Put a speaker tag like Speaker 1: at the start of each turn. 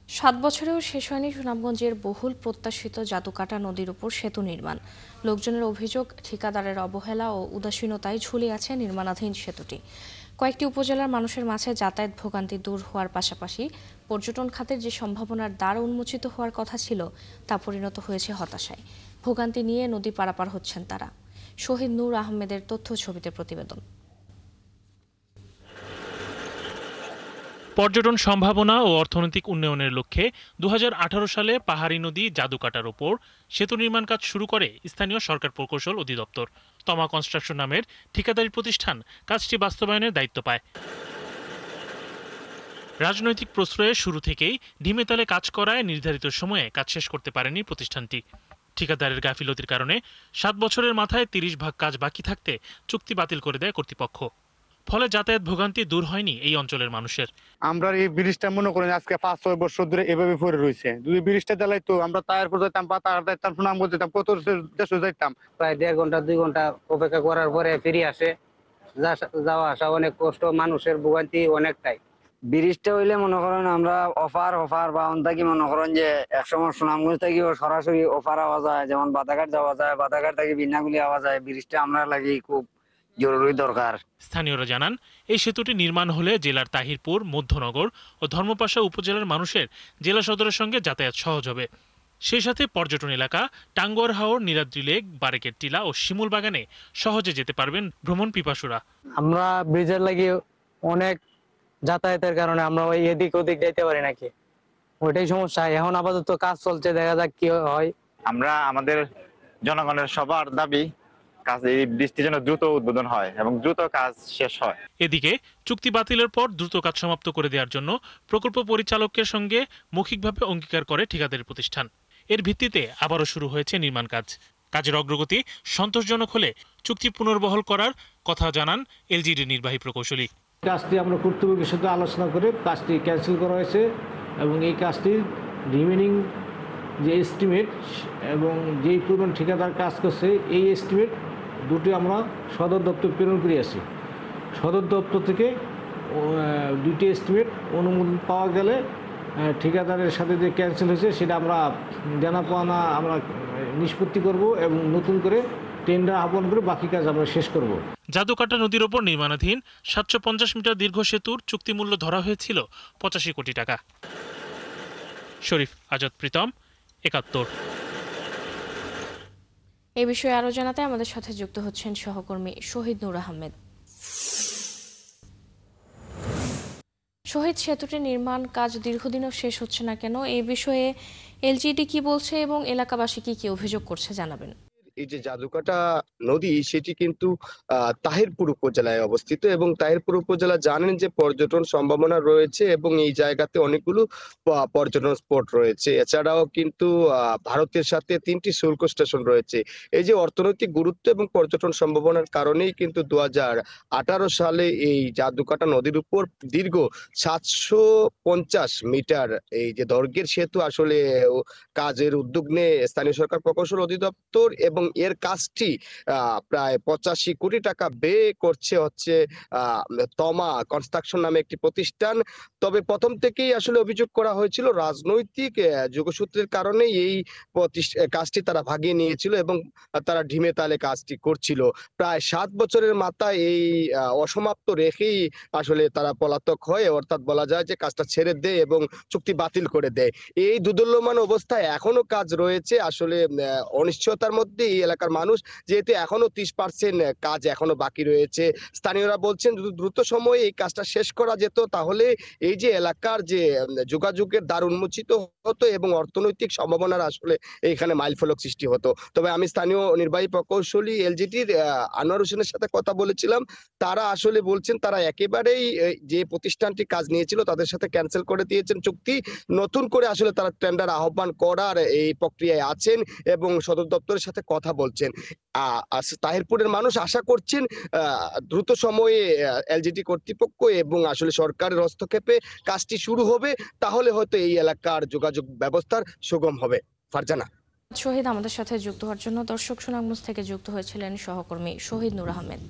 Speaker 1: 7 বছরেও শেষ হয়নি সুনামগঞ্জের বহুল প্রত্যাশিত জাদুকাটা নদীর উপর সেতু নির্মাণ। লোকজনের অভিযোগ, ঠিকাদারের অবহেলা ও উদাসীনতায় ঝুলে আছে নির্মাণাধীন সেতুটি। কয়েকটি উপজেলার মানুষের মাঝে যাতায়াত ভোগান্তি দূর হওয়ার পাশাপাশি পর্যটন খাতের যে সম্ভাবনার দ্বার উন্মোচিত হওয়ার কথা ছিল তা পরিণত হয়েছে হতাশায়। ভোগান্তি নিয়ে নদী পারাপার হচ্ছেন তারা। শহীদ নূর আহমেদের তথ্য ছবিতে প্রতিবেদন।
Speaker 2: পর্যটন সম্ভাবনা ও অর্থনৈতিক উন্নয়নের লক্ষ্যে 2018 সালে পাহাড়ী নদী জাদুকাটার ওপর সেতু নির্মাণ কাজ শুরু করে স্থানীয় সরকার প্রকৌশল অধিদপ্তর। তমা কনস্ট্রাকশন নামের ঠিকাদারি প্রতিষ্ঠান কাজটি বাস্তবায়নের দায়িত্ব পায়। রাজনৈতিক প্রশ্রয়ে শুরু থেকেই ঢিমেতালে কাজ করায় নির্ধারিত সময়ে কাজ শেষ করতে পারেনি প্রতিষ্ঠানটি। ঠিকাদারের গাফিলতির কারণে 7 বছরের মাথায় 30 ভাগ কাজ বাকি থাকতে চুক্তি বাতিল করে দেয় কর্তৃপক্ষ। ফলে যাতায়াত ভোগান্তি দূর হয়নি এই অঞ্চলের মানুষের।
Speaker 3: আমরা এই ব্রিজটা মনে করেন আজকে 5-6 বছর ধরে এভাবে পড়ে রয়েছে। যদি ব্রিজটা চালাই তো আমরা তায়ারপুর যেতাম, পাতাঘাট যেতাম, সুনামগঞ্জ যেতাম, কত দেশে যেতাম।
Speaker 4: প্রায় 1.5 ঘন্টা 2 ঘন্টা অপেক্ষা করার পরে ফিরে আসে। যাওয়া আসা অনেক কষ্ট, মানুষের ভোগান্তি অনেকটাই।
Speaker 5: ব্রিজটা হইলে মনে করেন আমরা অফার বা অন্তাকি মনে করেন যে একসময় সুনামগঞ্জ থেকে সরাসরি অফার আওয়া যায়, যেমন বাদাঘাট যাওয়া যায়, বাদাঘাট থেকে বিন্নাগুলি আওয়া যায়। ব্রিজটা আমরা লাগি খুব জরুরি দরকার।
Speaker 2: স্থানীয়রা জানান, এই সেতুটি নির্মাণ হলে জেলার তাহিরপুর, মধ্যনগর ও ধর্মপাশা উপজেলার মানুষের জেলা সদরের সঙ্গে যাতায়াত সহজ হবে। সেই সাথে পর্যটন এলাকা টাঙ্গুয়ার হাওর, নীলাদ্রি লেক, বারেকের টিলা ও শিমুল বাগানে সহজে যেতে পারবেন ভ্রমণ পিপাসুরা।
Speaker 6: আমরা ব্রিজের লাগি অনেক যাতায়াতের কারণে আমরা ওই এদিক ওদিক যাইতে পারি নাকি, ওইটাই সমস্যা। এখন আপাতত কাজ চলছে, দেখা যাক কি হয়।
Speaker 7: আমরা আমাদের জনগণের সবার দাবি কাজ এই বৃষ্টির জন্য দ্রুত উদ্বোধন হয় এবং দ্রুত কাজ শেষ হয়।
Speaker 2: এদিকে চুক্তি বাতিলের পর দ্রুত কাজ সমাপ্ত করে দেওয়ার জন্য প্রকল্প পরিচালকের সঙ্গে মৌখিকভাবে অঙ্গীকার করে ঠিকাদারি প্রতিষ্ঠান। এর ভিত্তিতে আবারও শুরু হয়েছে নির্মাণ কাজ। কাজের অগ্রগতি সন্তোষজনক হলে চুক্তি পুনর্বহাল করার কথা জানান এলজিডির নির্বাহী প্রকৌশলী।
Speaker 8: কাজটি আমরা কর্তৃপক্ষের সাথে আলোচনা করে কাজটি ক্যান্সেল করা হয়েছে এবং এই কাজটির রিমেনিং যে এস্টিমেট এবং যেই পরিমাণ ঠিকাদার কাজ করছে এই এস্টিমেট দুটি আমরা সদর দপ্তর প্রেরণ করে আসি। সদর দপ্তর থেকে দুটি এস্টিমেট অনুমোদন পাওয়া গেলে ঠিকাদারের সাথে যে ক্যান্সেল হয়েছে সেটা আমরা জানা পাওনা আমরা নিষ্পত্তি করব এবং নতুন করে টেন্ডার আহ্বান করে বাকি কাজ আমরা শেষ করব।
Speaker 2: জাদুকাটা নদীর ওপর নির্মাণাধীন 750 মিটার দীর্ঘ সেতুর চুক্তিমূল্য ধরা হয়েছিল 85 কোটি টাকা। শরীফ আজাদ প্রীতম, 71।
Speaker 1: এ বিষয়ে আরো জানাতে আমাদের সাথে যুক্ত হচ্ছেন সহকর্মী শহীদ নূর আহমেদ। শহীদ, সেতুটির নির্মাণ কাজ দীর্ঘদিনও শেষ হচ্ছে না কেন? এই বিষয়ে এলজিডি কি বলছে এবং এলাকাবাসী কি অভিযোগ করছে জানাবেন।
Speaker 9: এই যে জাদুকাটা নদী সেটি কিন্তু তাহিরপুর উপজেলায় অবস্থিত এবং তাহিরপুর উপজেলা জানেন যে পর্যটন সম্ভাবনা রয়েছে এবং এই জায়গাতে অনেকগুলো পর্যটন স্পট রয়েছে। এছাড়াও কিন্তু ভারতের সাথে 3টি শুল্ক স্টেশন রয়েছে। এই যে অর্থনৈতিক গুরুত্ব এবং পর্যটন সম্ভাবনার কারণেই কিন্তু 2018 সালে এই জাদুকাটা নদীর উপর দীর্ঘ 750 মিটার এই যে দৈর্ঘ্যের সেতু আসলে কাজের উদ্যোগ নেয় স্থানীয় সরকার প্রকৌশল অধিদপ্তর এবং এর কাজটি প্রায় 85 কোটি টাকা ব্যয় করছে হচ্ছে তমা কনস্ট্রাকশন নামে একটি প্রতিষ্ঠান। তবে প্রথম থেকেই আসলে অভিযোগ করা হয়েছিল রাজনৈতিক যোগসূত্রের কারণে এই কাজটি তারা ভাগিয়ে নিয়েছিল এবং তারা ঢিমে তালে কাজটি করছিল। প্রায় 7 বছরের মাথায় এই অসমাপ্ত রেখেই আসলে তারা পলাতক হয়, অর্থাৎ বলা যায় যে কাজটা ছেড়ে দেয় এবং চুক্তি বাতিল করে দেয়। এই দুদুল্যমান অবস্থায় এখনো কাজ রয়েছে। আসলে অনিশ্চয়তার মধ্যে এই এলাকার মানুষ, যেহেতু এখনো 30% কাজ এখনো বাকি রয়েছে। স্থানীয়রা বলছেন যদি দ্রুত সময়ে এই কাজটা শেষ করা যেত তাহলে এই যে এলাকার যে যোগাযোগের দ্বার উন্মোচিত হতো এবং অর্থনৈতিক সম্ভাবনার আসলে এইখানে মাইলফলক সৃষ্টি হতো। তবে আমি স্থানীয় নির্বাহী প্রকৌশলী এলজিটির আনোয়ার হোসেনের সাথে কথা বলেছিলাম। তারা আসলে বলছেন তারা একেবারেই যে প্রতিষ্ঠানটি কাজ নিয়েছিল তাদের সাথে ক্যান্সেল করে দিয়েছেন চুক্তি। নতুন করে আসলে তারা টেন্ডার আহ্বান করার এই প্রক্রিয়ায় আছেন এবং সদর দপ্তরের সাথে কথা বলছেন। তাহিরপুরের মানুষ আশা করছেন দ্রুত সময়ে এলজিটি কর্তৃপক্ষ এবং আসলে সরকারের হস্তক্ষেপে কাজটি শুরু হবে, তাহলে হয়তো এই এলাকার যোগাযোগ ব্যবস্থার সুগম হবে। ফারজানা।
Speaker 1: শহীদ, আমাদের সাথে যুক্ত হওয়ার জন্য। দর্শক, সুনামগঞ্জ থেকে যুক্ত হয়েছিলেন সহকর্মী শহীদ নূর আহমেদ।